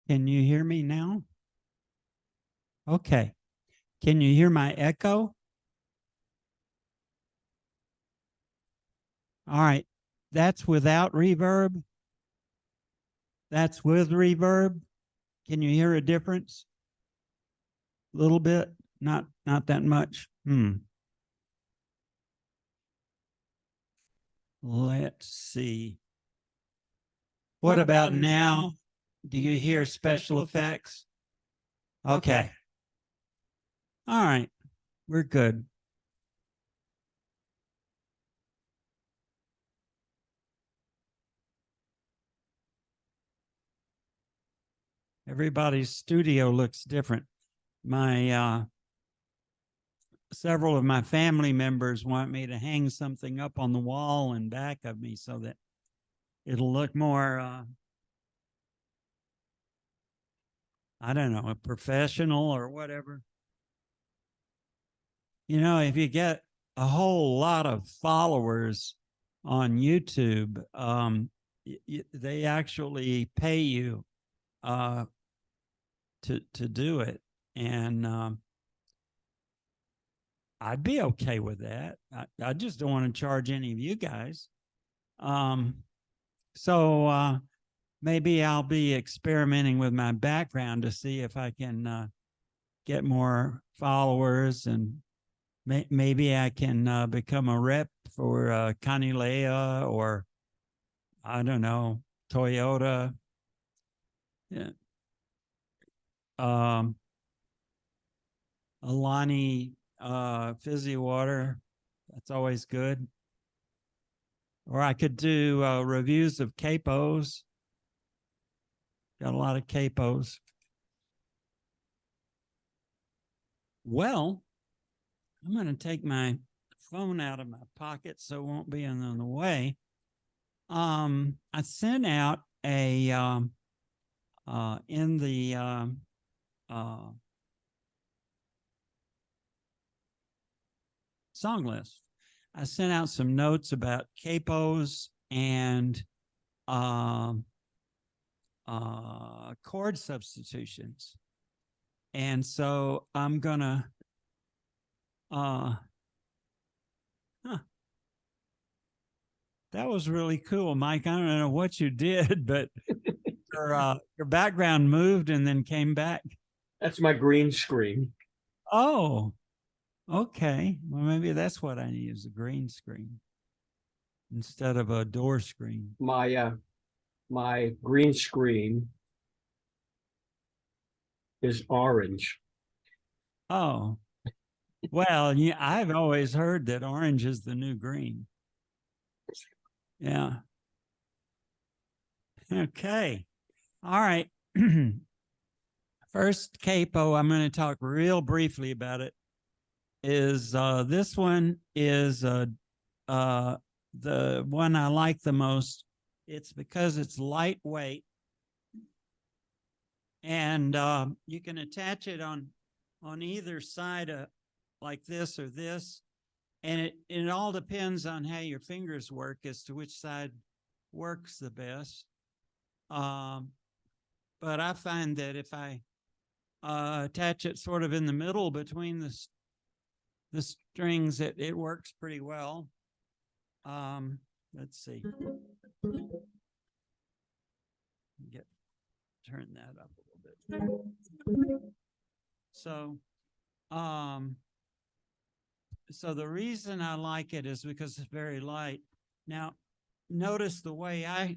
Can you hear me now? Okay. Can you hear my echo? All right. That's without reverb. That's with reverb. Can you hear a difference? A little bit, not that much. Let's see. What about now? Do you hear special effects? Okay. All right. We're good. Everybody's studio looks different. My several of my family members want me to hang something up on the wall in back of me so that it'll look more I don't know, a professional or whatever. You know, if you get a whole lot of followers on YouTube, they actually pay you to do it, and I'd be okay with that. I just don't want to charge any of you guys. So maybe I'll be experimenting with my background to see if I can get more followers, and maybe I can become a rep for Kanilea, or I don't know, Toyota. Yeah. Alani fizzy water. That's always good. Or I could do reviews of capos. Got a lot of capos. Well, I'm going to take my phone out of my pocket so it won't be in the way. I sent out a in the song list. I sent out some notes about capos and chord substitutions. And so I'm gonna that was really cool, Mike. I don't know what you did, but your background moved and then came back. That's my green screen. Oh, okay. Well, maybe that's what I need, is a green screen instead of a door screen. My green screen is orange. Oh, well, yeah, I've always heard that orange is the new green. Yeah. Okay. All right. First capo, I'm going to talk real briefly about it. Is this one is the one I like the most. It's because it's lightweight, and you can attach it on either side of like this or this, and it all depends on how your fingers work as to which side works the best. But I find that if I attach it sort of in the middle between the strings, it works pretty well. Let's see. Turn that up a little bit. So, so the reason I like it is because it's very light. Now, notice the way I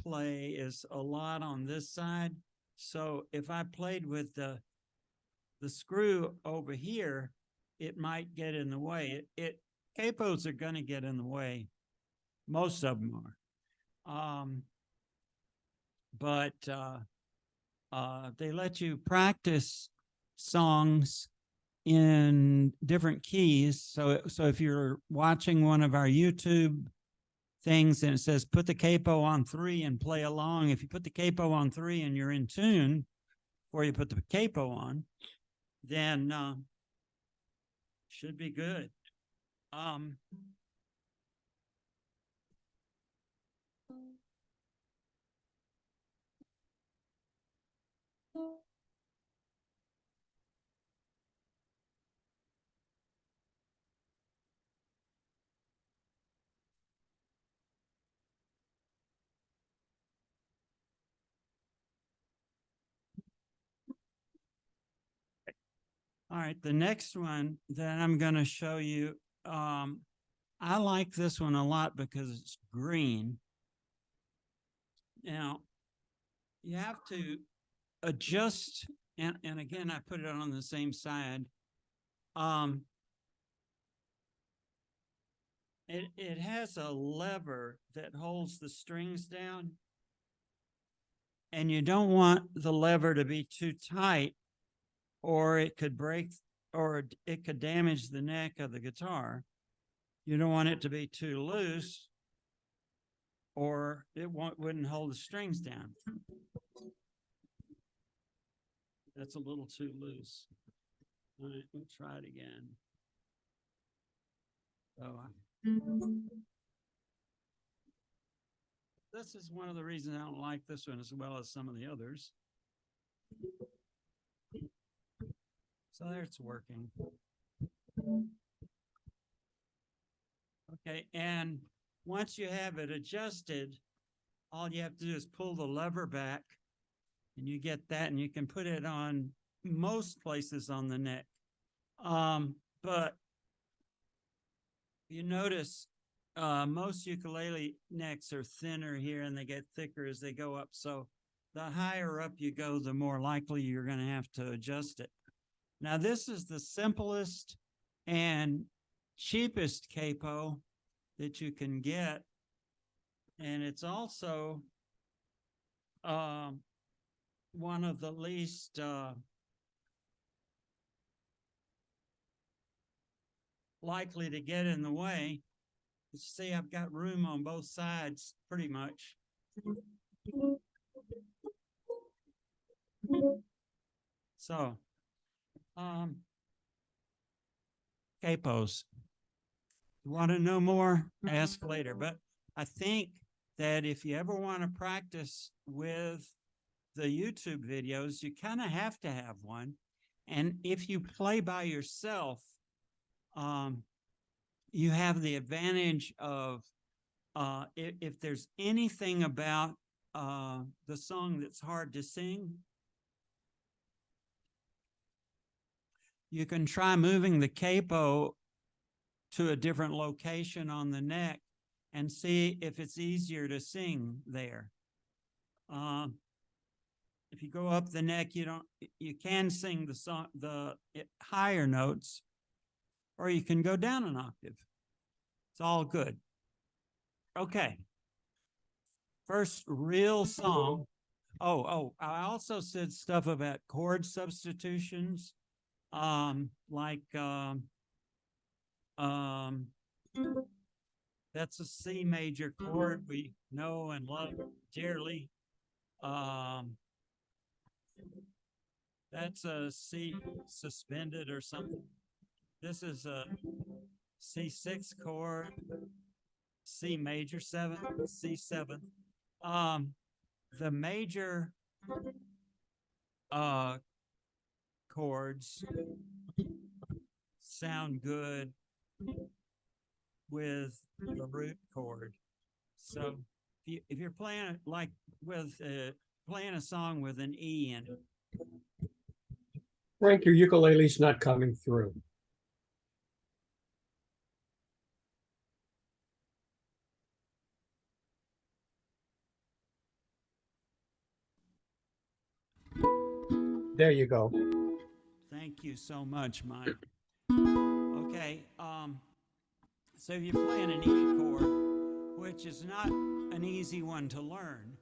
play is a lot on this side. So if I played with the screw over here, it might get in the way. Capos are going to get in the way. Most of them are. But they let you practice songs in different keys. So if you're watching one of our YouTube things and it says put the capo on 3 and play along, if you put the capo on 3 and you're in tune before you put the capo on, then should be good. All right, the next one that I'm going to show you, I like this one a lot because it's green. Now, you have to adjust, and again, I put it on the same side. It has a lever that holds the strings down, and you don't want the lever to be too tight, or it could break, or it could damage the neck of the guitar. You don't want it to be too loose, or it wouldn't hold the strings down. That's a little too loose. All right, we'll try it again. This is one of the reasons I don't like this one as well as some of the others. So there it's working. Okay, and once you have it adjusted, all you have to do is pull the lever back and you get that, and you can put it on most places on the neck. But you notice most ukulele necks are thinner here and they get thicker as they go up. So the higher up you go, the more likely you're going to have to adjust it. Now, this is the simplest and cheapest capo that you can get. And it's also one of the least likely to get in the way. You see, I've got room on both sides pretty much. So, capos. You want to know more? Ask later. But I think that if you ever want to practice with the YouTube videos, you kind of have to have one. And if you play by yourself, you have the advantage of if there's anything about the song that's hard to sing, you can try moving the capo to a different location on the neck and see if it's easier to sing there. If you go up the neck, you can sing the song, the higher notes, or you can go down an octave. It's all good. Okay. First real song. I also said stuff about chord substitutions, that's a C major chord we know and love dearly. That's a C suspended or something. This is a C6 chord, C major 7, C7. The major chords sound good with the root chord. So if you're playing like with playing a song with an E in it. Frank, your ukulele's not coming through. There you go. Thank you so much, Mike. Okay, so if you're playing an E chord, which is not an easy one to learn,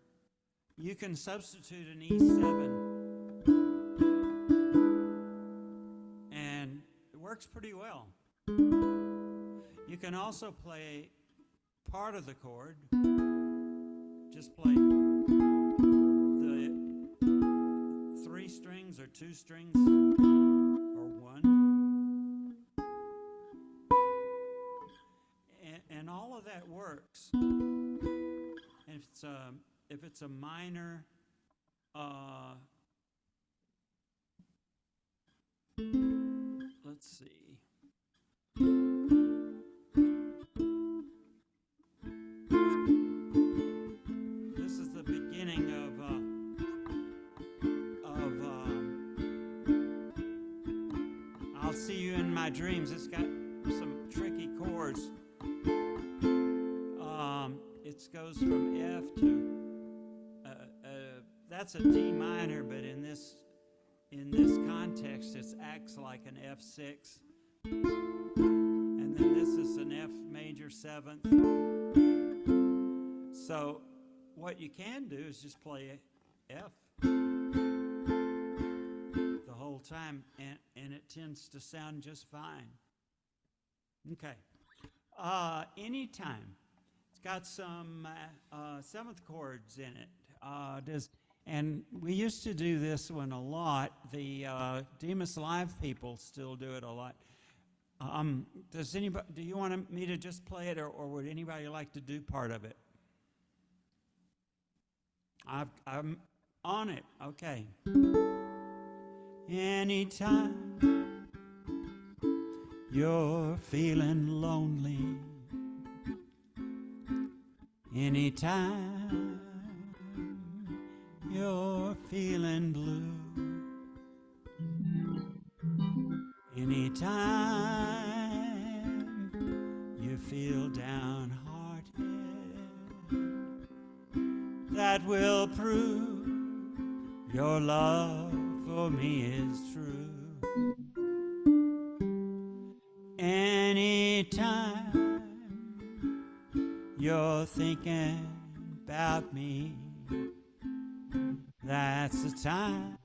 you can substitute an E7. And it works pretty well. You can also play part of the chord. Just play the 3 strings or 2 strings or 1. And all of that works. If it's a minor let's see. This is the beginning of I'll See You in My Dreams. It's got some tricky chords. It goes from F to that's a D minor, but in this context, it acts like an F6. And then this is an F major 7th. So what you can do is just play F the whole time, and it tends to sound just fine. Okay. Anytime. It's got some 7th chords in it. And we used to do this one a lot. The Demas Live people still do it a lot. Does anybody? Do you want me to just play it, or would anybody like to do part of it? I'm on it. Okay. Anytime you're feeling lonely, anytime you're feeling blue, anytime you feel downhearted, that will prove your love for me is true. Anytime you're thinking about me, that's the time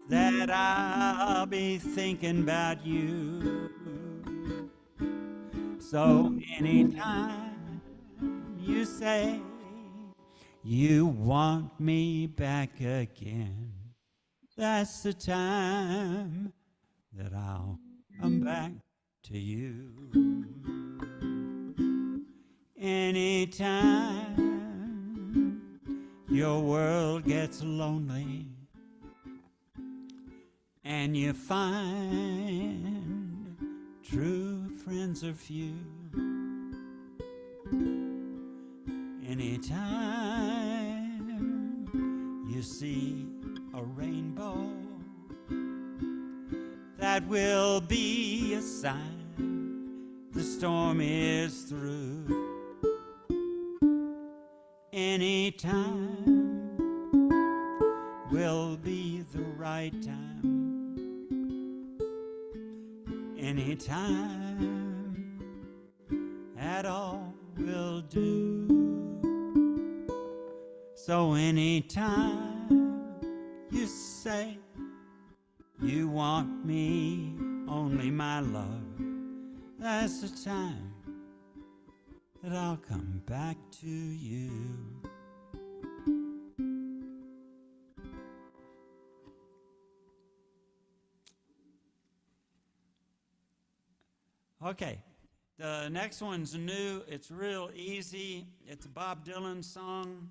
that I'll be thinking about you. So anytime you say you want me back again, that's the time that I'll come back to you. Anytime your world gets lonely and you find true friends are few, anytime you see a rainbow, that will be a sign the storm is through. Anytime will be the right time. Anytime at all will do. So anytime you say you want me, only my love, that's the time that I'll come back to you. Okay, the next one's new. It's real easy. It's a Bob Dylan song.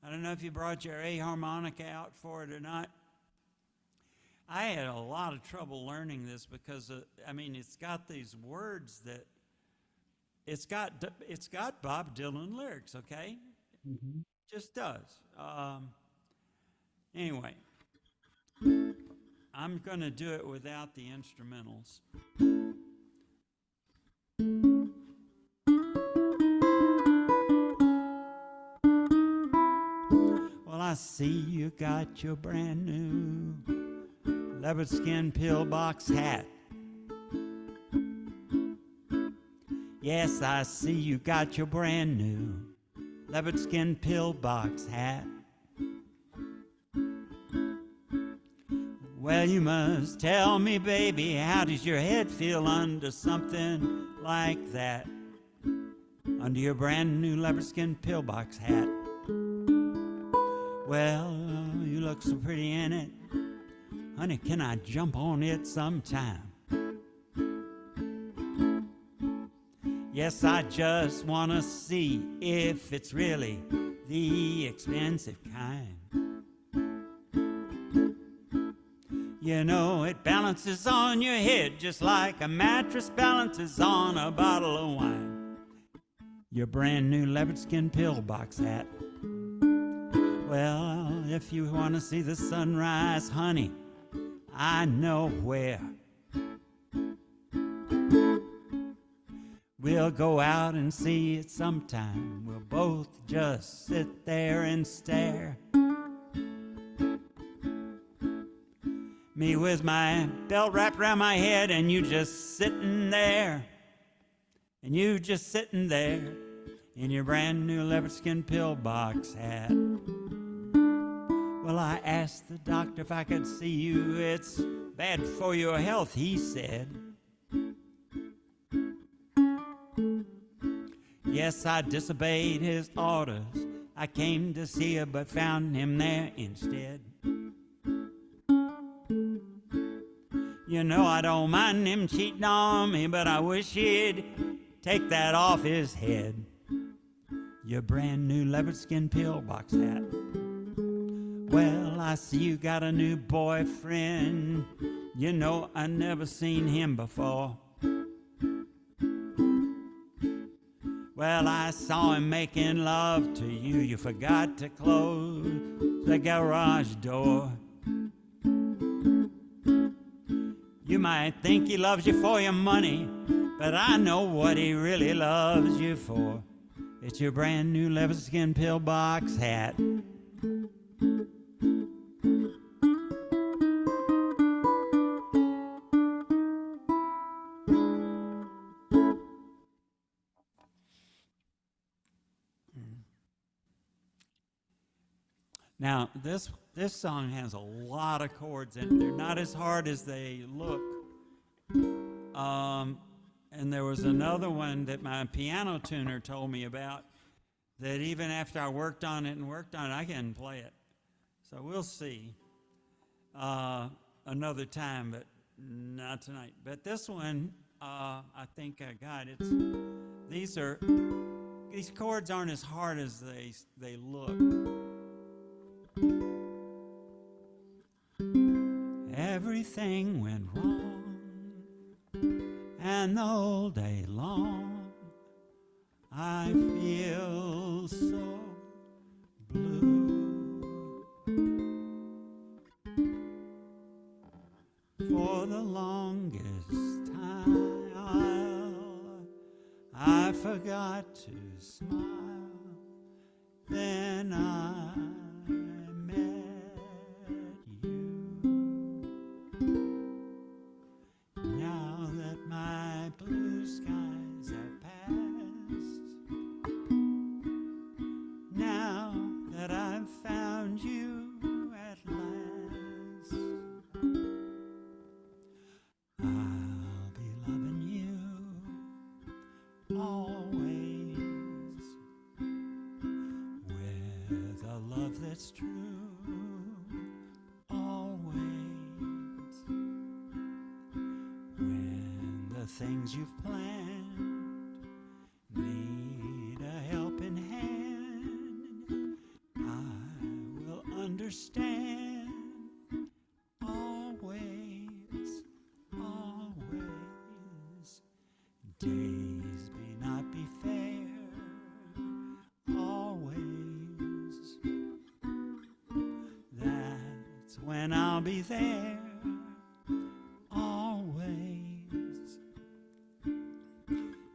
I don't know if you brought your A harmonica out for it or not. I had a lot of trouble learning this because, it's got these words that it's got Bob Dylan lyrics, okay? Mm-hmm. Just does. Anyway, I'm going to do it without the instrumentals. Well, I see you got your brand new leopard skin pillbox hat. Yes, I see you got your brand new leopard skin pillbox hat. Well, you must tell me, baby, how does your head feel under something like that? Under your brand new leopard skin pillbox hat. Well, you look so pretty in it. Honey, can I jump on it sometime? Yes, I just want to see if it's really the expensive kind. You know, it balances on your head just like a mattress balances on a bottle of wine. Your brand new leopard skin pillbox hat. Well, if you want to see the sunrise, honey, I know where. We'll go out and see it sometime. We'll both just sit there and stare. Me with my belt wrapped around my head, and you just sitting there. And you just sitting there in your brand new leopard skin pillbox hat. Well, I asked the doctor if I could see you. It's bad for your health, he said. Yes, I disobeyed his orders. I came to see you, but found him there instead. You know, I don't mind him cheating on me, but I wish he'd take that off his head. Your brand new leopard skin pillbox hat. Well, I see you got a new boyfriend. You know, I never seen him before. Well, I saw him making love to you. You forgot to close the garage door. You might think he loves you for your money, but I know what he really loves you for. It's your brand new leopard skin pillbox hat. Now, this song has a lot of chords in it. They're not as hard as they look. And there was another one that my piano tuner told me about that even after I worked on it, I can play it. So we'll see another time, but not tonight. But this one, I think I got it. These chords aren't as hard as they look. Everything went wrong, and the whole day long I feel so blue. For the longest time I forgot to smile. Then I met you. Now that my blue skies have passed, now that I've found you at last, I'll be loving you always with a love that's true. Always, when the things you've planned need a helping hand, I will understand. Always, always, days may not be fair. Always, that's when I'll be there. Always,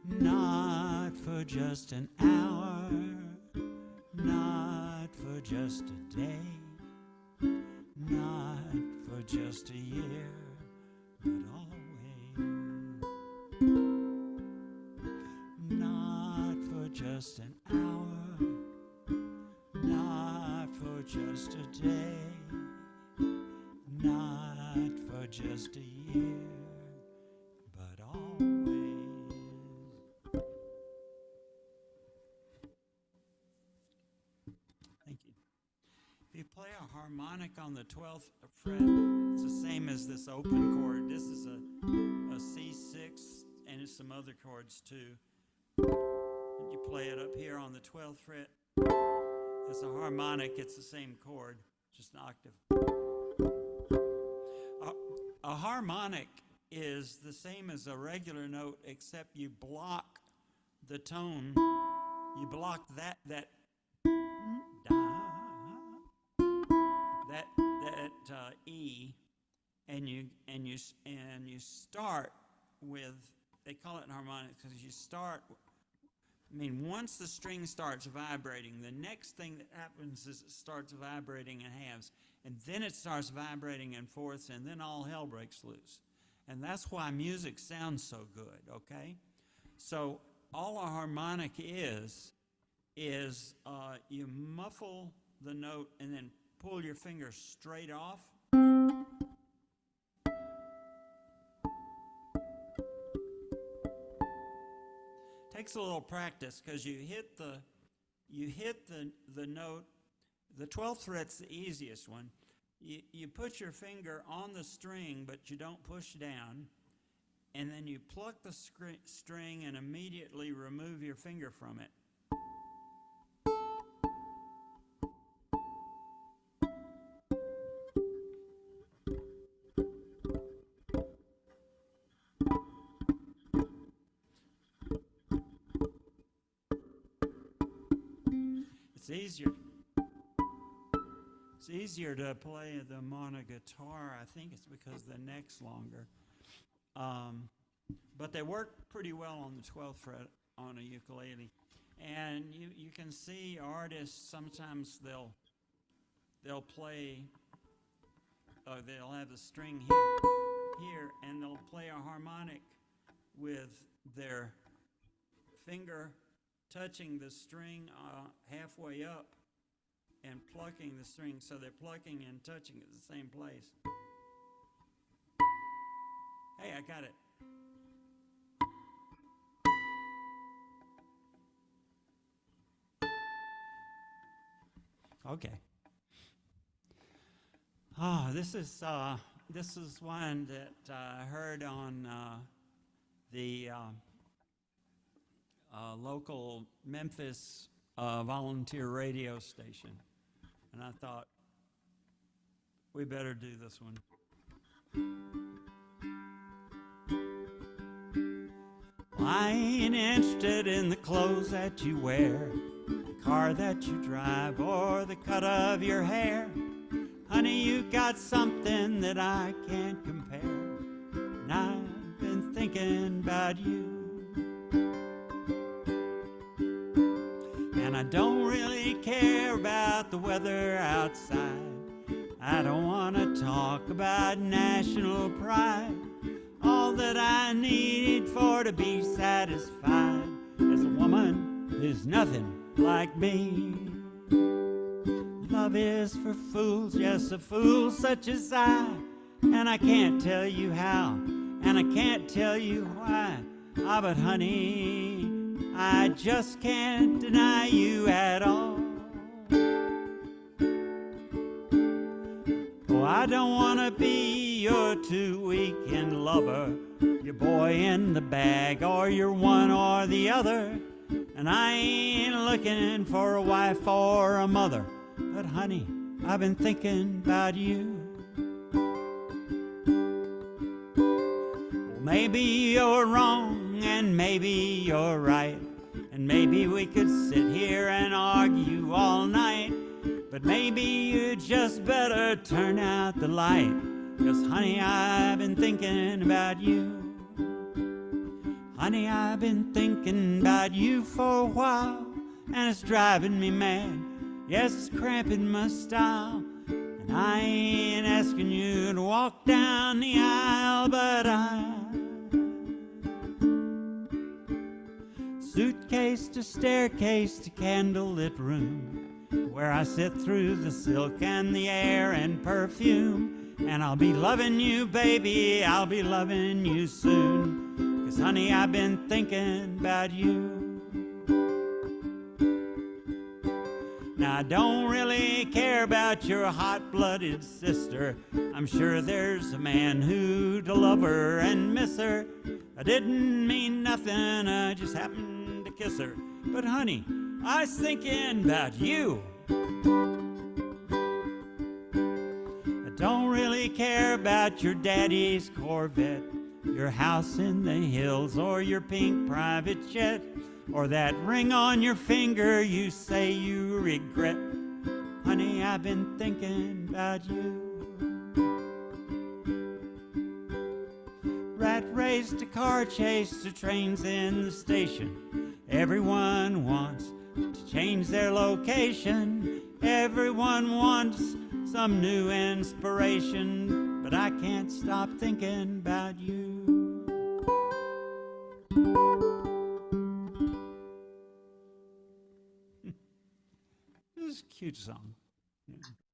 not for just an hour, not for just a day, not for just a year, but always, not for just an hour, not for just a day, not for just a year, but always. Thank you. If you play a harmonic on the 12th fret, it's the same as this open chord. This is a C6, and it's some other chords too. And you play it up here on the 12th fret. It's a harmonic, it's the same chord, just an octave. a harmonic is the same as a regular note, except you block the tone. You block that E, and you start with. They call it an harmonic because you start. I mean, once the string starts vibrating, the next thing that happens is it starts vibrating in halves, and then it starts vibrating in fourths, and then all hell breaks loose. And that's why music sounds so good, okay? So all a harmonic is you muffle the note and then pull your finger straight off. Takes a little practice because you hit the note. The 12th fret's the easiest one. You put your finger on the string, but you don't push down, and then you pluck the string and immediately remove your finger from it. It's easier to play them on a guitar. I think it's because the neck's longer. But they work pretty well on the 12th fret on a ukulele. And you can see artists, sometimes they'll play, they'll have the string here, and they'll play a harmonic with their finger touching the string halfway up and plucking the string, so they're plucking and touching at the same place. Hey, I got it. Okay. This is one that I heard on the local Memphis volunteer radio station, and I thought we better do this one. Well, I ain't interested in the clothes that you wear, the car that you drive, or the cut of your hair. Honey, you got something that I can't compare, and I've been thinking about you. And I don't really care about the weather outside. I don't want to talk about national pride. All that I need for to be satisfied is a woman who's nothing like me. Love is for fools, yes, a fool such as I. And I can't tell you how, and I can't tell you why. But honey, I just can't deny you at all. Oh, I don't want to be your two-weekend lover, your boy in the bag, or your one or the other. And I ain't looking for a wife or a mother, but honey, I've been thinking about you. Well, maybe you're wrong, and maybe you're right, and maybe we could sit here and argue all night. But maybe you just better turn out the light, 'cause honey, I've been thinking about you. Honey, I've been thinking about you for a while, and it's driving me mad. Yes, it's cramping my style, and I ain't asking you to walk down the aisle, but suitcase to staircase to candlelit room, where I sit through the silk and the air and perfume. And I'll be loving you, baby, I'll be loving you soon, 'cause honey, I've been thinking about you. Now, I don't really care about your hot-blooded sister. I'm sure there's a man who'd love her and miss her. I didn't mean nothing, I just happened to kiss her. But honey, I was thinking about you. I don't really care about your daddy's Corvette, your house in the hills, or your pink private jet, or that ring on your finger you say you regret. Honey, I've been thinking about you. Rat race to car chase to trains in the station. Everyone wants to change their location. Everyone wants some new inspiration, but I can't stop thinking about you. This is a cute song.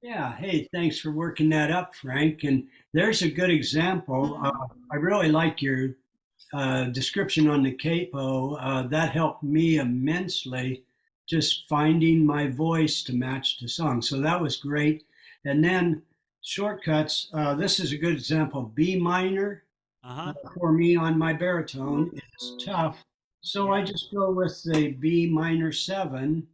Yeah, hey, thanks for working that up, Frank. And there's a good example. I really like your description on the capo. That helped me immensely, just finding my voice to match the song. So that was great. And then shortcuts. This is a good example. B minor for me on my baritone is tough. So I just go with the B minor 7.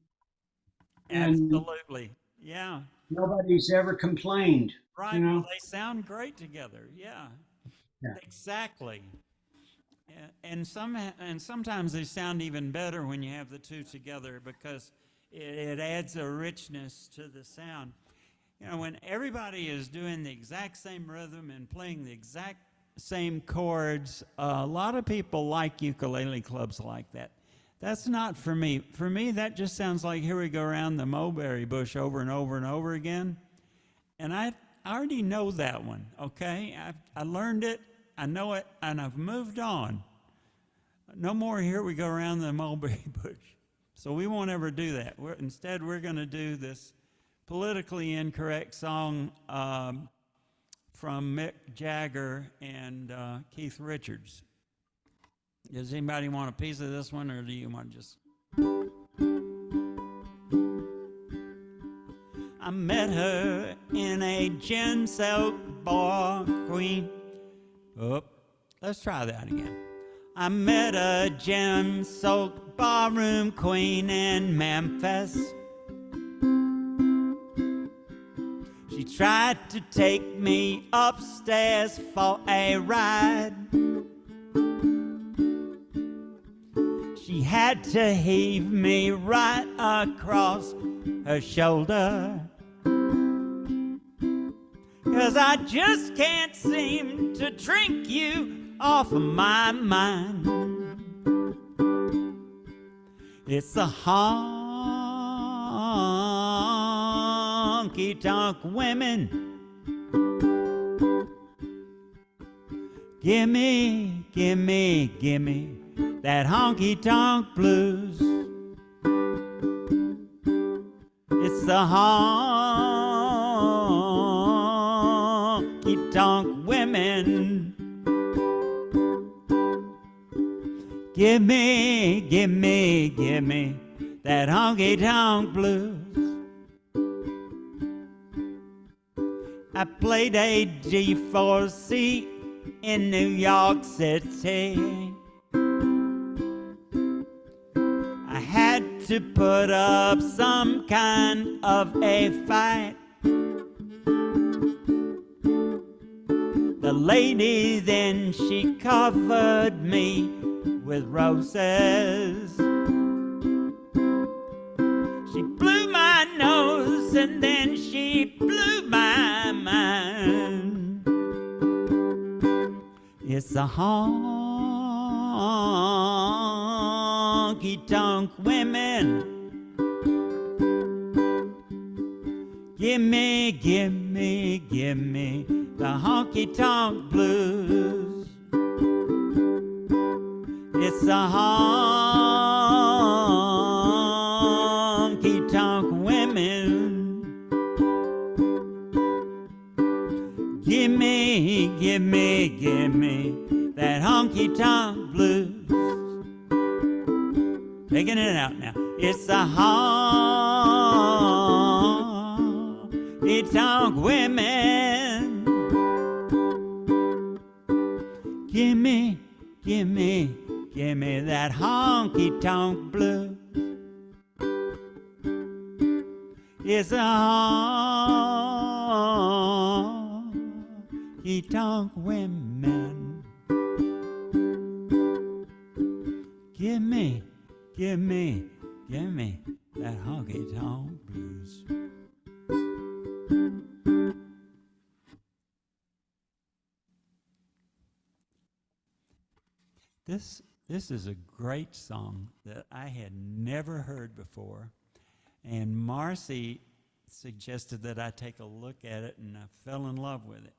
And Absolutely. Yeah. nobody's ever complained. Right. You know? Well, they sound great together. Yeah. Yeah. Exactly. And sometimes they sound even better when you have the two together because it adds a richness to the sound. You know, when everybody is doing the exact same rhythm and playing the exact same chords, a lot of people like ukulele clubs like that. That's not for me. For me, that just sounds like here we go around the mulberry bush over and over and over again. And I already know that one, okay? I learned it, I know it, and I've moved on. No more here we go around the mulberry bush. So we won't ever do that. Instead, we're going to do this politically incorrect song from Mick Jagger and Keith Richards. Does anybody want a piece of this one, or do you want to just... I met her in a gin soaked bar, queen. Oh, let's try that again. I met a gin soaked barroom queen in Memphis. She tried to take me upstairs for a ride. She had to heave me right across her shoulder, 'cause I just can't seem to drink you off of my mind. It's the honky-tonk women. Gimme, gimme, gimme that honky-tonk blues. It's the honky-tonk women. Gimme, gimme, gimme that honky-tonk blues. I played a G4C in New York City. I had to put up some kind of a fight. The lady then she covered me with roses. She blew my nose and then she blew my mind. It's a honky-tonk women. Gimme, gimme, gimme the honky-tonk blues. It's the honky-tonk women. Gimme, gimme, gimme that honky-tonk blues. Taking it out now. It's the honky-tonk women. Gimme, gimme, gimme that honky-tonk blues. It's a honky-tonk women. Give me, give me, give me that honky-tonk blues. This is a great song that I had never heard before, and Marcy suggested that I take a look at it, and I fell in love with it.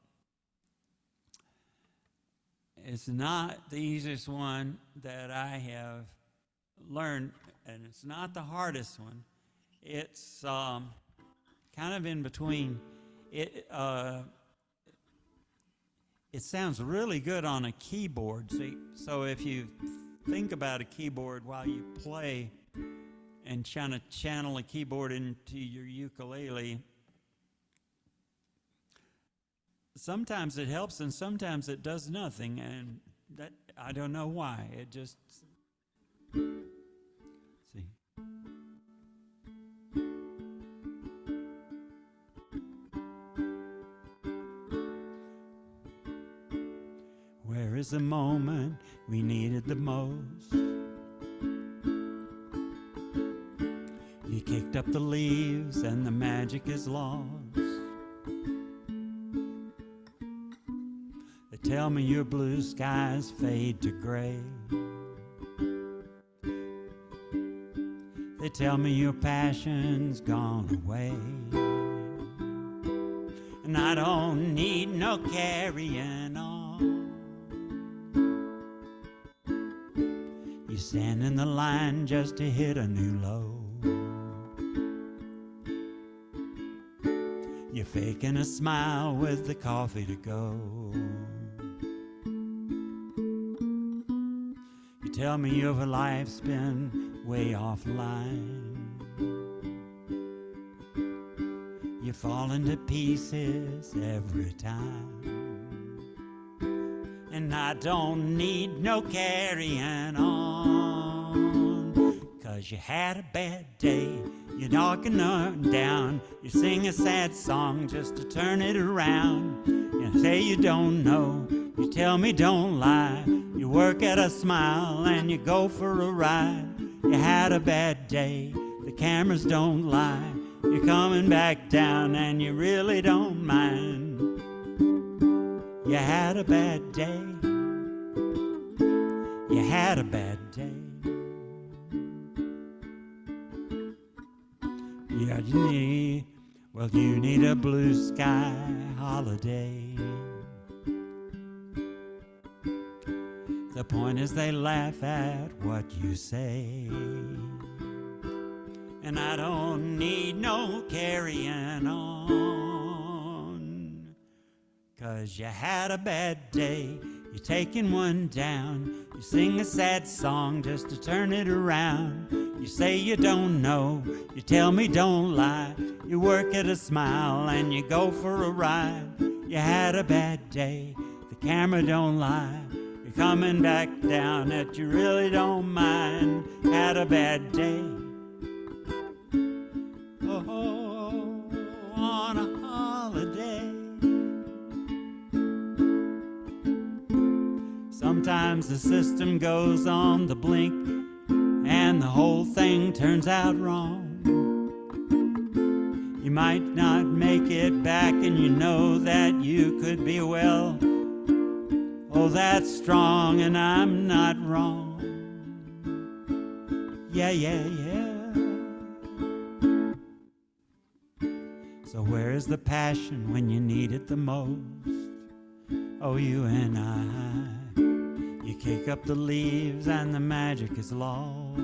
It's not the easiest one that I have learned, and it's not the hardest one. It's kind of in between. It sounds really good on a keyboard. So if you think about a keyboard while you play and trying to channel a keyboard into your ukulele, sometimes it helps and sometimes it does nothing, and that I don't know why. It just see. Where is the moment we needed the most? You kicked up the leaves and the magic is lost. They tell me your blue skies fade to gray. They tell me your passion's gone away. And I don't need no carrying on. You stand in the line just to hit a new low. You're faking a smile with the coffee to go. You tell me your life's been way offline. You fall into pieces every time. And I don't need no carrying on. 'Cause you had a bad day. You're knocking her down. You sing a sad song just to turn it around. You say you don't know. You tell me don't lie. You work at a smile and you go for a ride. You had a bad day. The cameras don't lie. You're coming back down and you really don't mind. You had a bad day. You had a bad day. Yeah, you need a blue sky holiday. The point is they laugh at what you say. And I don't need no carrying on. 'Cause you had a bad day. You're taking one down. You sing a sad song just to turn it around. You say you don't know. You tell me don't lie. You work at a smile and you go for a ride. You had a bad day. The camera don't lie. You're coming back down that you really don't mind. Had a bad day. Oh, on a holiday. Sometimes the system goes on the blink and the whole thing turns out wrong. You might not make it back and you know that you could be well. Oh, that's strong and I'm not wrong. Yeah, yeah, yeah. So where is the passion when you need it the most? Oh, you and I. You kick up the leaves and the magic is lost.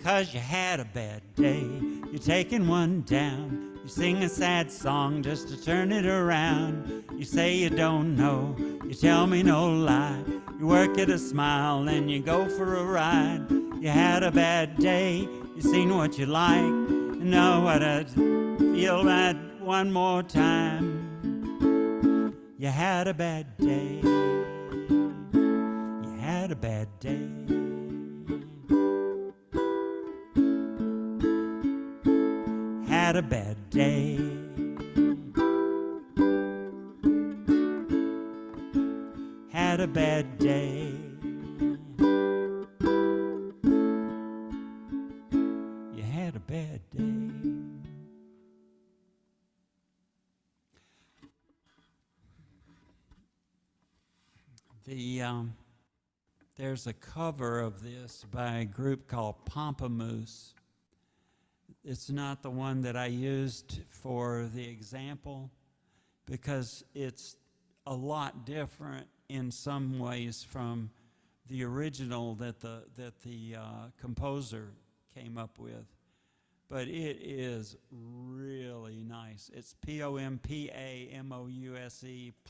'Cause you had a bad day. You're taking one down. You sing a sad song just to turn it around. You say you don't know. You tell me no lie. You work at a smile and you go for a ride. You had a bad day. You seen what you like. You know what I feel that one more time. You had a bad day. You had a bad day. Had a bad day. there's a cover of this by a group called Pamplemousse. It's not the one that I used for the example because it's a lot different in some ways from the original that the composer came up with. But it is really nice. It's Pompamouse,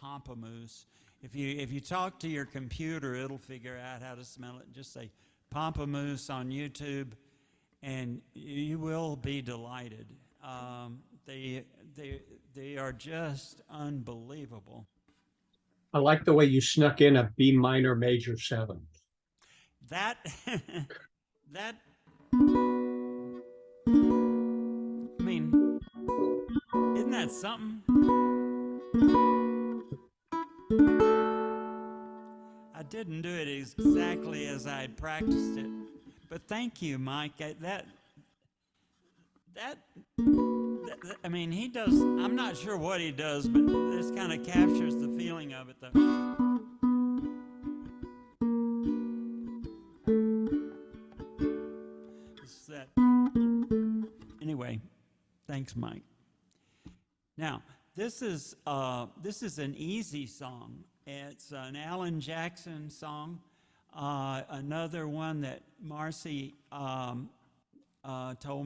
Pamplemousse. If you talk to your computer, it'll figure out how to smell it. Just say Pamplemousse on YouTube, and you will be delighted. They are just unbelievable. I like the way you snuck in a B minor major 7. That that I mean, isn't that something? I didn't do it exactly as I'd practiced it, but thank you, Mike. I mean, he does. I'm not sure what he does, but this kind of captures the feeling of it, though. It's that. Anyway, thanks, Mike. Now, this is an easy song. It's an Alan Jackson song. Another one that Marcy told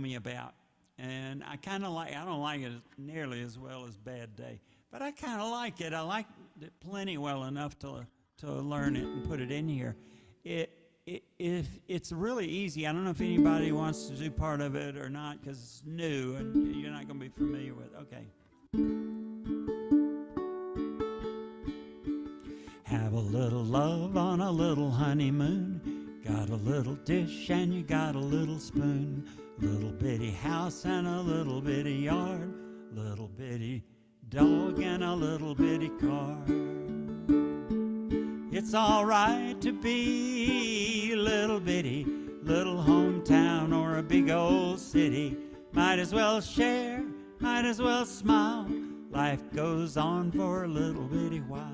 me about. And I kind of like, I don't like it nearly as well as Bad Day, but I kind of like it. I like it plenty well enough to learn it and put it in here. It's really easy. I don't know if anybody wants to do part of it or not because it's new and you're not going to be familiar with it. Okay. Have a little love on a little honeymoon. Got a little dish and you got a little spoon. Little bitty house and a little bitty yard. Little bitty dog and a little bitty car. It's all right to be little bitty, little hometown or a big old city. Might as well share, might as well smile. Life goes on for a little bitty while.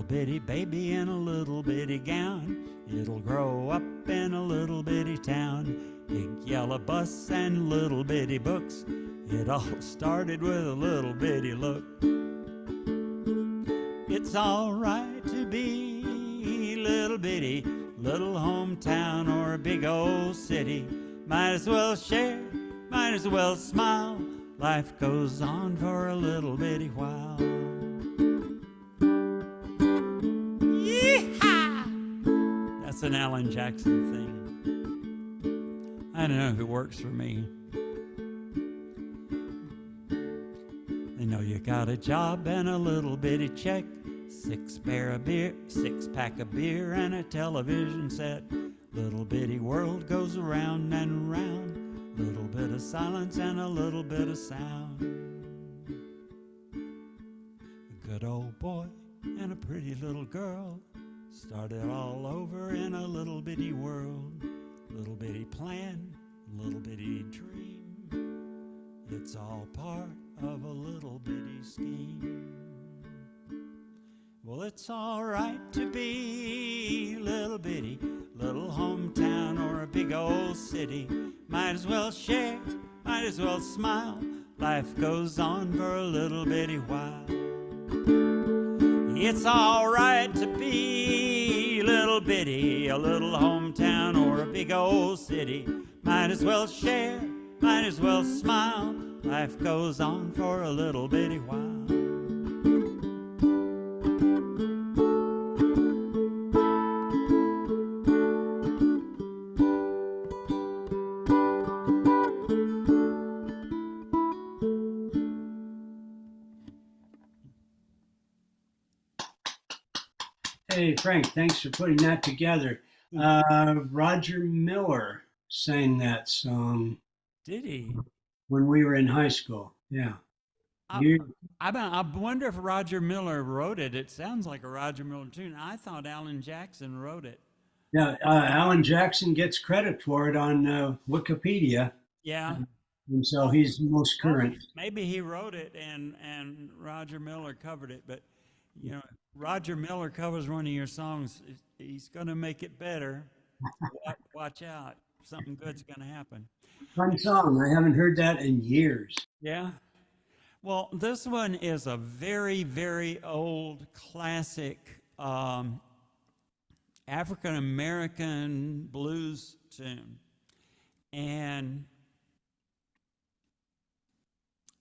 Bitty baby in a little bitty gown. It'll grow up in a little bitty town. Big yellow bus and little bitty books. It all started with a little bitty look. It's all right to be little bitty, little hometown or a big old city. Might as well share, might as well smile. Life goes on for a little bitty while. That's an Alan Jackson thing. I don't know if it works for me. They know you got a job and a little bitty check. 6-pack of beer and a television set. Little bitty world goes around and round. Little bit of silence and a little bit of sound. A good old boy and a pretty little girl started all over in a little bitty world. Little bitty plan, little bitty dream. It's all part of a little bitty scheme. Well, it's all right to be little bitty, little hometown or a big old city. Might as well share, might as well smile. Life goes on for a little bitty while. It's all right to be little bitty, a little hometown or a big old city. Might as well share, might as well smile. Life goes on for a little bitty while. Hey, Frank, thanks for putting that together. Roger Miller sang that song. Did he? When we were in high school. Yeah. I wonder if Roger Miller wrote it. It sounds like a Roger Miller tune. I thought Alan Jackson wrote it. Yeah, Alan Jackson gets credit for it on Wikipedia. Yeah. and so he's most current. Maybe he wrote it and Roger Miller covered it, but you know, Roger Miller covers one of your songs, he's going to make it better. Watch out, something good's going to happen. Fun song. I haven't heard that in years. Yeah. Well, this one is a very, very old classic African American blues tune. And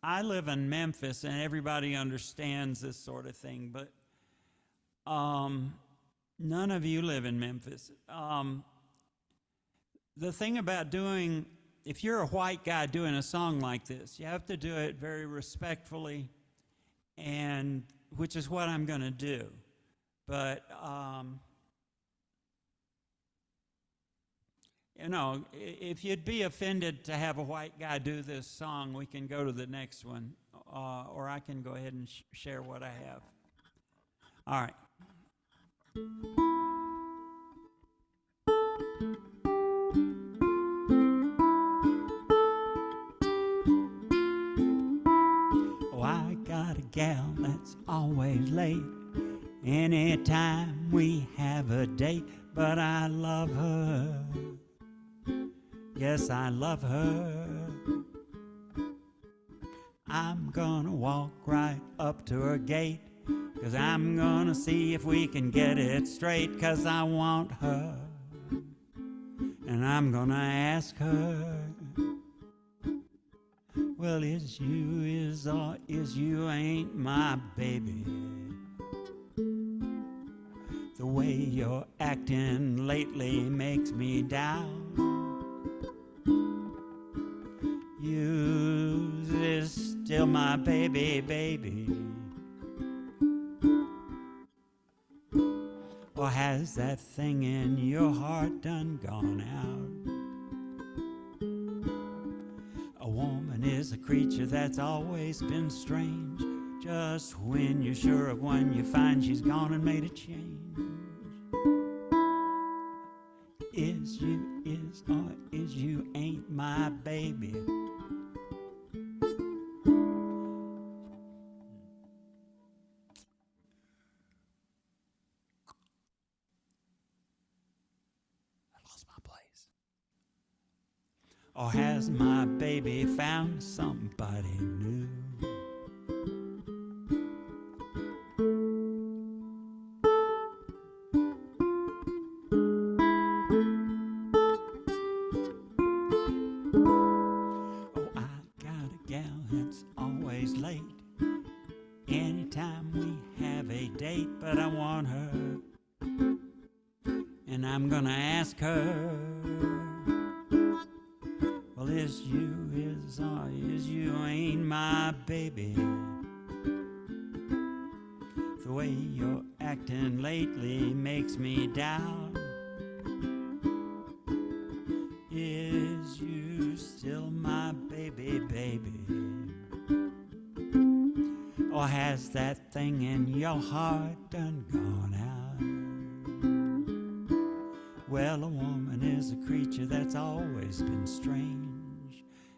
I live in Memphis and everybody understands this sort of thing, but none of you live in Memphis. The thing about doing, if you're a white guy doing a song like this, you have to do it very respectfully, and which is what I'm going to do. But you know, if you'd be offended to have a white guy do this song, we can go to the next one, or I can go ahead and share what I have. All right. Oh, I got a gal that's always late anytime we have a date, but I love her. Yes, I love her. I'm gonna walk right up to her gate, 'cause I'm gonna see if we can get it straight, 'cause I want her. And I'm gonna ask her, well, is you ain't my baby? The way you're acting lately makes me down. You is still my baby, baby. Or has that thing in your heart done gone out? A woman is a creature that's always been strange. Just when you're sure of one, you find she's gone and made a change. Is you ain't my baby? Or has my baby found somebody new? Oh, I got a gal that's always late anytime we have a date, but I want her, and I'm gonna ask her, well, is you ain't my baby? The way you're acting lately makes me doubt. Is you still my baby, baby? Or has that thing in your heart done gone out? Well, a woman is a creature that's always been strange.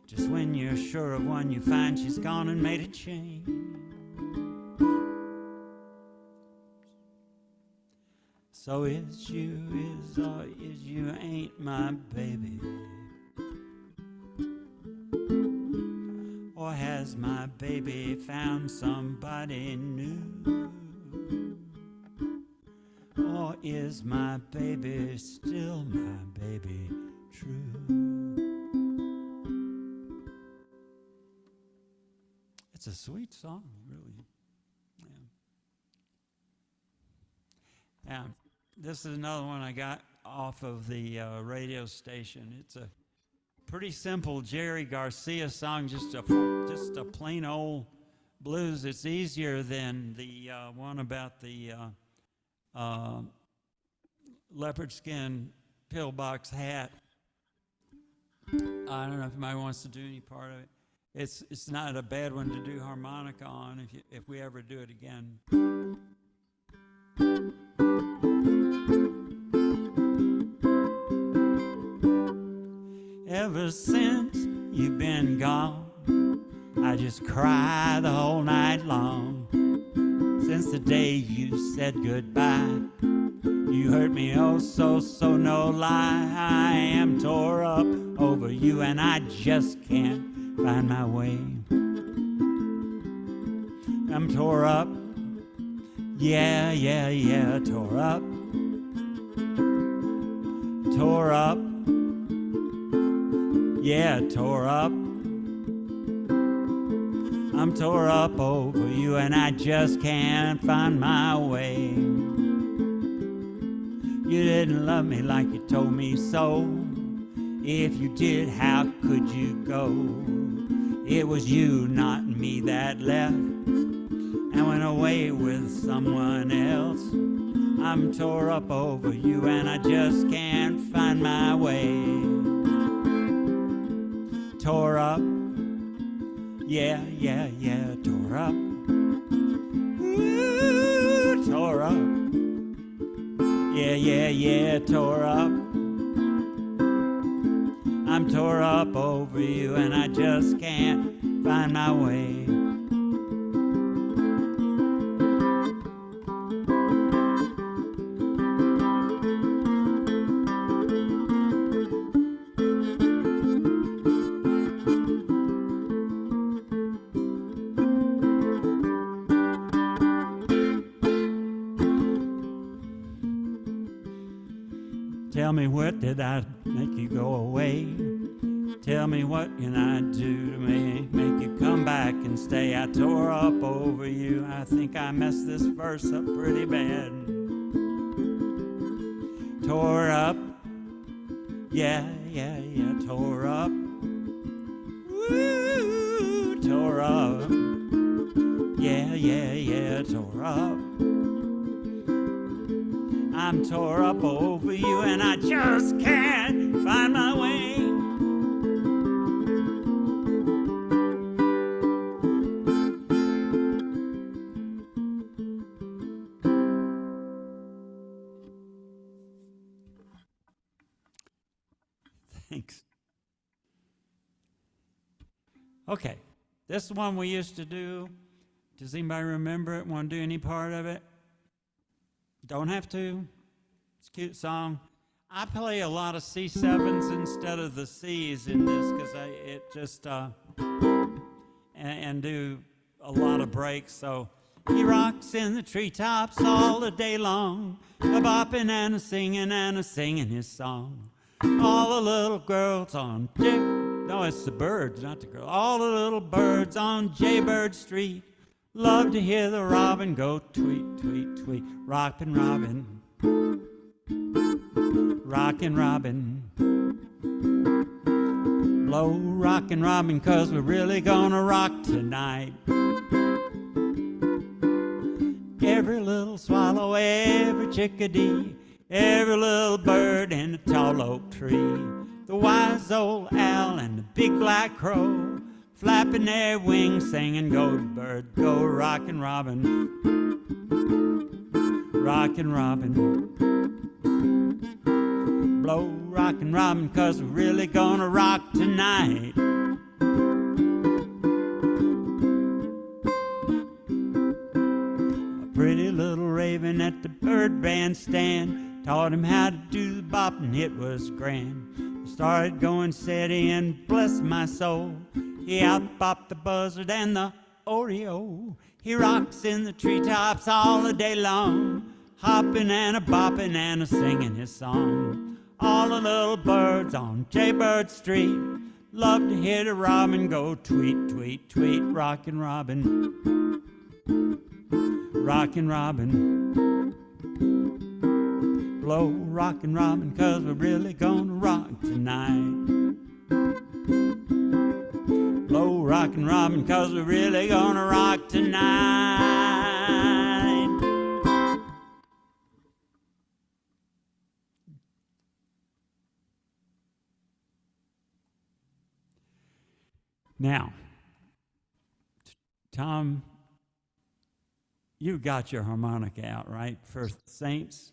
Just when you're sure of one, you find she's gone and made a change. So is you ain't my baby? Or has my baby found somebody new? Or is my baby still my baby true? It's a sweet song, really. Yeah. This is another one I got off of the radio station. It's a pretty simple Jerry Garcia song, just a plain old blues. It's easier than the one about the leopard skin pillbox hat. I don't know if anybody wants to do any part of it. It's not a bad one to do harmonica on if we ever do it again. Ever since you've been gone. I just cry the whole night long. Since the day you said goodbye, you hurt me oh so, so no lie. I am tore up over you and I just can't find my way. I'm tore up, yeah, yeah, yeah, tore up. Tore up, yeah, tore up. I'm tore up over you and I just can't find my way. You didn't love me like you told me so. If you did, how could you go? It was you, not me, that left and went away with someone else. I'm tore up over you and I just can't find my way. Tore up, yeah, yeah, yeah, tore up. Ooh, tore up. Yeah, yeah, yeah, tore up. I'm tore up over you and I just can't find my way. Tell me, what did I make you go away? Tell me, what can I do to make you come back and stay? I tore up over you. I think I messed this verse up pretty bad. Tore up, yeah, yeah, yeah, tore up. Woo, tore up, yeah, yeah, yeah, tore up. I'm tore up over you and I just can't find my way. Thanks. Okay, this one we used to do. Does anybody remember it? Want to do any part of it? Don't have to. It's a cute song. I play a lot of C7s instead of the C's in this because it just and do a lot of breaks. So he rocks in the treetops all the day long, a bopping and a singing his song. All the little girls on no, it's the birds, not the girls. All the little birds on Jaybird Street love to hear the robin go tweet, tweet, tweet. Rockin' Robin, rockin' Robin. Blow rockin' Robin, 'cause we're really gonna rock tonight. Every little swallow, every chickadee, every little bird in the tall oak tree, the wise old owl and the big black crow, flapping their wings, singing, go bird, go, rockin' Robin, rockin' Robin. Blow rockin' Robin, 'cause we're really gonna rock tonight. A pretty little raven at the bird bandstand taught him how to do the bop, and it was grand. Started going steady and bless my soul, he out-bopped the buzzard and the Oreo. He rocks in the treetops all the day long, hopping and a-bopping and a-singing his song. All the little birds on Jaybird Street love to hear the robin go tweet, tweet, tweet. Rockin' Robin, rockin' Robin. Blow rockin' Robin, 'cause we're really gonna rock tonight. Blow rockin' Robin, 'cause we're really gonna rock tonight. Now, Tom, you got your harmonica out, right, for Saints?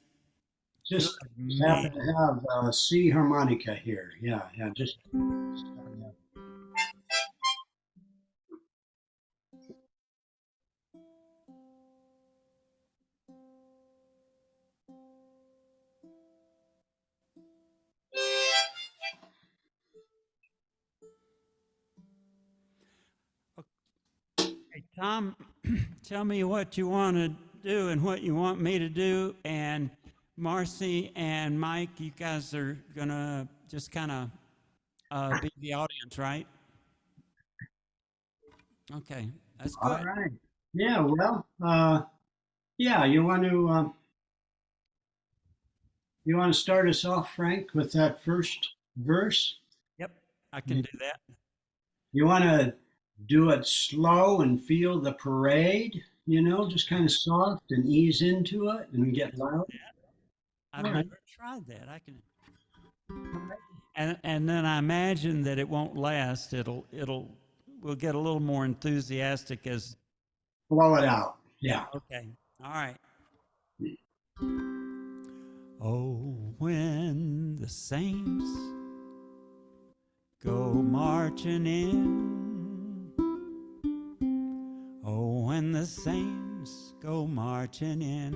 Just happen to have a C harmonica here. Yeah, just. Tom, tell me what you want to do and what you want me to do. And Marcy and Mike, you guys are going to just kind of be the audience, right? Okay, that's All good. right. Yeah, well, yeah, you want to start us off, Frank, with that first verse? Yep, I can do that. You want to do it slow and feel the parade, just kind of soft and ease into it and get loud. I've All right. never tried that. I can, and then I imagine that it won't last. We'll get a little more enthusiastic as. Blow it out. Yeah. Okay. All right. Oh, when the saints go marching in. Oh, when the saints go marching in.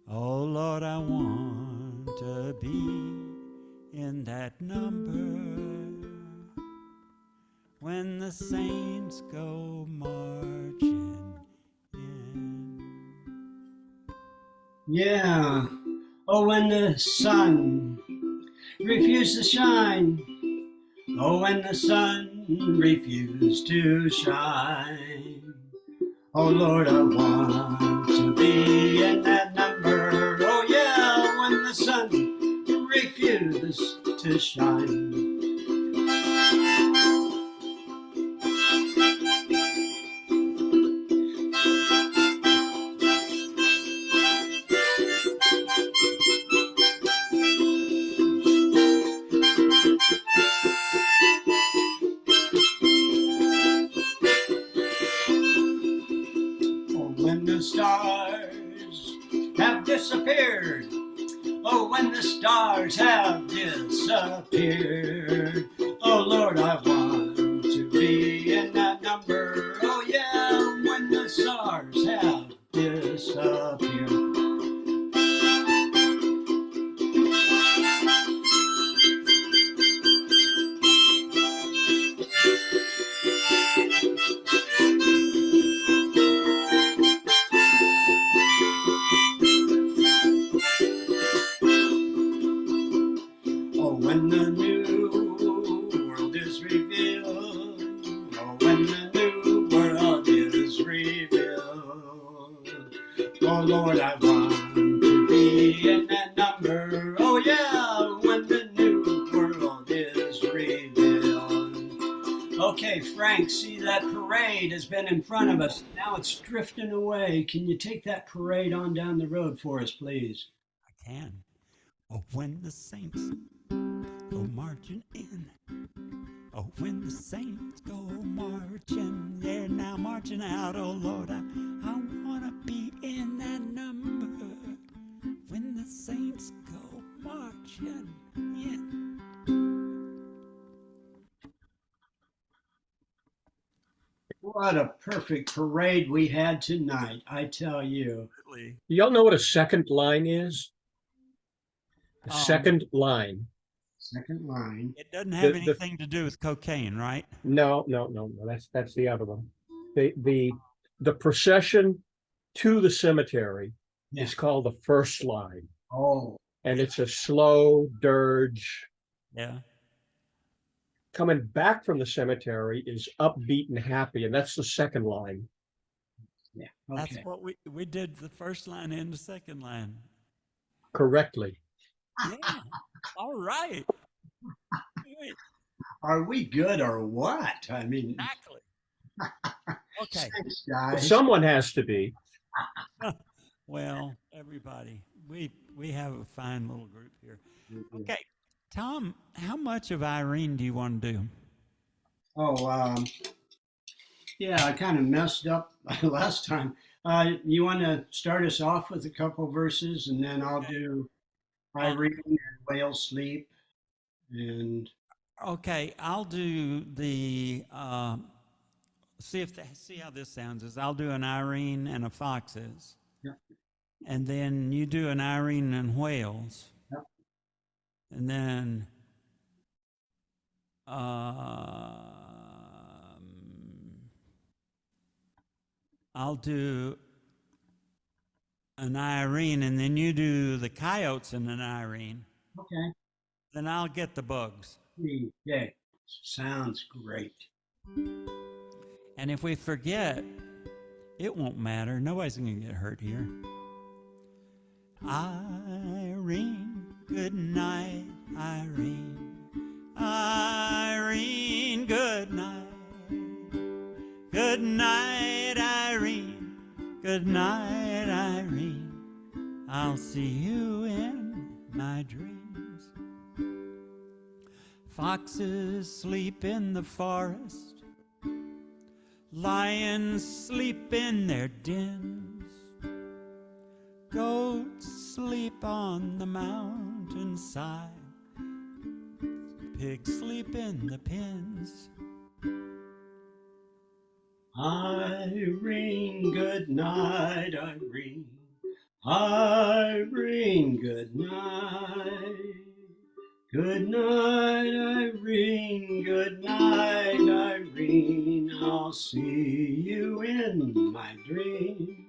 Oh, Lord, I want to be in that number. When the saints go marching in. Yeah. Oh, when the sun refused to shine. Oh, when the sun refused to shine. Oh, Lord, I want to be in that number. Oh, yeah, when the sun refused to shine. When the stars have disappeared. Oh, when the stars have disappeared. Oh, Lord, I want to be in that number. Oh, yeah, when the stars have disappeared. When the new world is revealed, oh, when the new world is revealed, oh, Lord, I want to be in that number, oh, yeah, when the new world is revealed. Okay, Frank, see that parade has been in front of us. Now it's drifting away. Can you take that parade on down the road for us, please? I can. Oh, when the saints go marching in. Oh, when the saints go marching, they're now marching out. Oh, Lord, I want to be in that number. When the saints go marching in. What a perfect parade we had tonight, I tell you. Y'all know what a second line is? A second line. Second line. It doesn't have The- anything to do with cocaine, right? No. That's the other one. The procession to the cemetery Yeah. is called the first line, Oh, and it's a slow dirge. Yeah. Coming back from the cemetery is upbeat and happy, and that's the second line. yeah. That's Okay. what we did the first line and the second line. Correctly. Yeah. All right. Wait, Are we good or what? I mean, exactly. Okay. thanks, Well, guys. someone has to be. Well, everybody, we have a fine little group here. Okay, Tom, how much of Irene do you want to do? Oh, yeah, I kind of messed up last time. You want to start us off with a couple verses, and then I'll do Irene and Whale Sleep, and Okay, I'll do the see how this sounds. Is I'll do an Irene and a Foxes, yeah, and then you do an Irene and Whales, yeah. and then I'll do an Irene, and then you do the coyotes in an Irene. Okay. Then I'll get the bugs. Yeah. Sounds great. And if we forget, it won't matter. Nobody's going to get hurt here. Irene, good night, Irene. Irene, good night. Good night, Irene. Good night, Irene. I'll see you in my dreams. Foxes sleep in the forest. Lions sleep in their dens. Goats sleep on the mountainside. Pigs sleep in the pens. Irene, good night, Irene. Irene, good night. Good night, Irene. Good night, Irene. I'll see you in my dreams.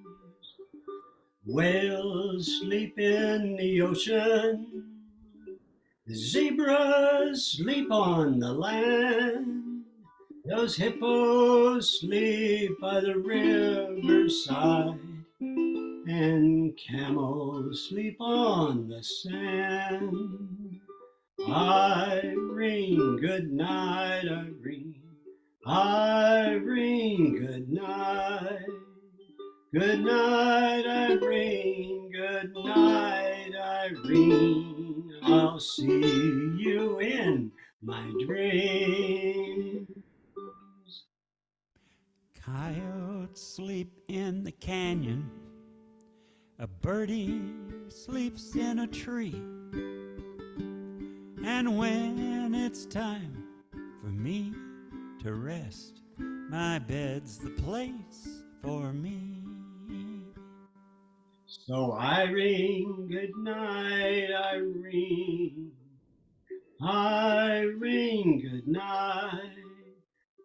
Whales sleep in the ocean. Zebras sleep on the land. Those hippos sleep by the riverside. And camels sleep on the sand. Irene, good night, Irene. Irene, good night. Good night, Irene. Good night, Irene. I'll see you in my dreams. Coyotes sleep in the canyon. A birdie sleeps in a tree. And when it's time for me to rest, my bed's the place for me. So Irene, good night, Irene. Irene, good night.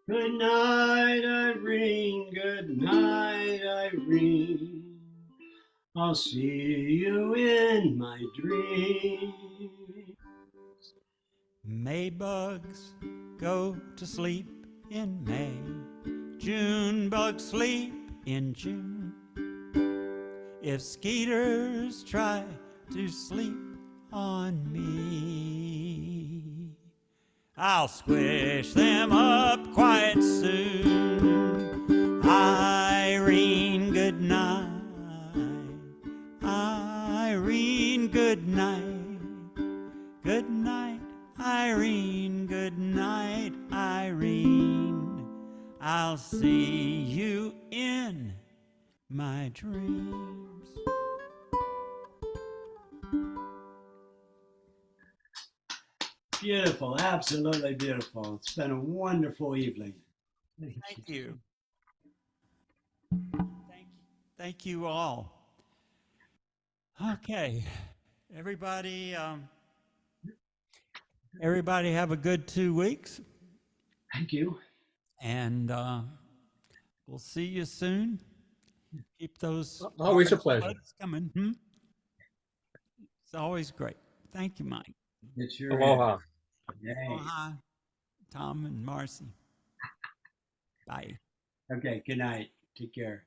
Good night, Irene. Good night, Irene. I'll see you in my dreams. Maybugs go to sleep in May. June bugs sleep in June. If skeeters try to sleep on me, I'll squish them up quite soon. Irene, good night. Irene, good night. Good night, Irene. Good night, Irene. I'll see you in my dreams. Beautiful, absolutely beautiful. It's been a wonderful evening. Thank you. Thank you all. Okay, everybody have a good 2 weeks, Thank you. and we'll see you soon. Keep those Always a pleasure. buds coming. It's always great. Thank you, Mike. It's your Aloha. Hey. Aloha, Tom and Marcy. Bye. Okay, good night. Take care.